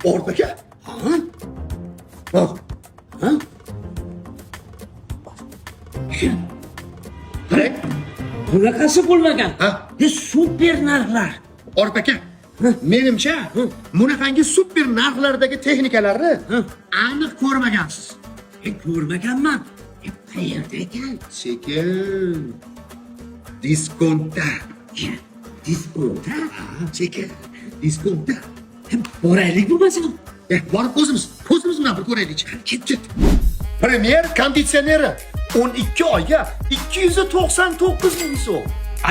Oradaki. Ha? Bak. Ha? Qarang. Bunaqasi bo'lmagan. Ha? Super narxlar. Oradaki. Menimcha, bunaqangi super narxlardagi texnikalarni aniq ko'rmagansiz. Ko'rmaganman. Qayerda ekan? Sekin. Diskontda. Diskontda? Sekin. Diskontda. Boraylik bo'lmasam. Borib ko'zimiz bilan bir ko'raylik. Ket. Premier konditsioneri 12 oyga 299 ming so'm.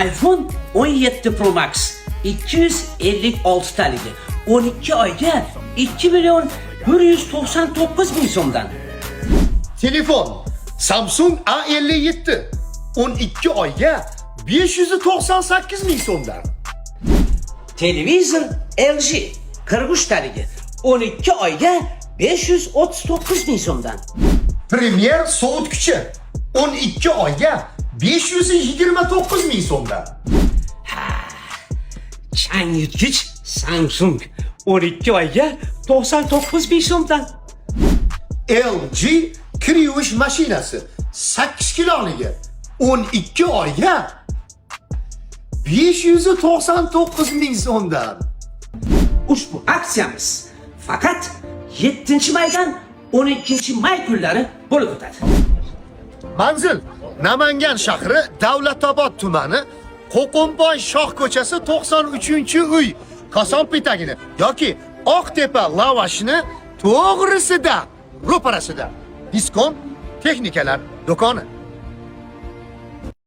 iPhone 17 Pro Max 256 taligi 12 oyga 2 million 199 ming so'mdan. Telefon Samsung A57 12 oyga 598 ming so'mdan. Televizor LG 43 taligi 12 oyga 539 ming so'mdan. Premier so'utgichi 12 oyga 529 ming so'mdan. Chang yutgich Samsung 12 oyga 99 ming so'mdan. LG kir yuvish mashinasi 8 kiloligi 12 oyga 599 ming so'mdan. Ushbu aksiyamiz faqat 7-maydan 12-may kunlari bo'lib o'tadi. Manzil Namangan shahri Davlatobod tumani Qo'qonboy Shoh ko'chasi 93-uy Koson petagini yoki Oqtepa lavashini to'g'risida ro'parasida. Diskont texnikalar do'koni.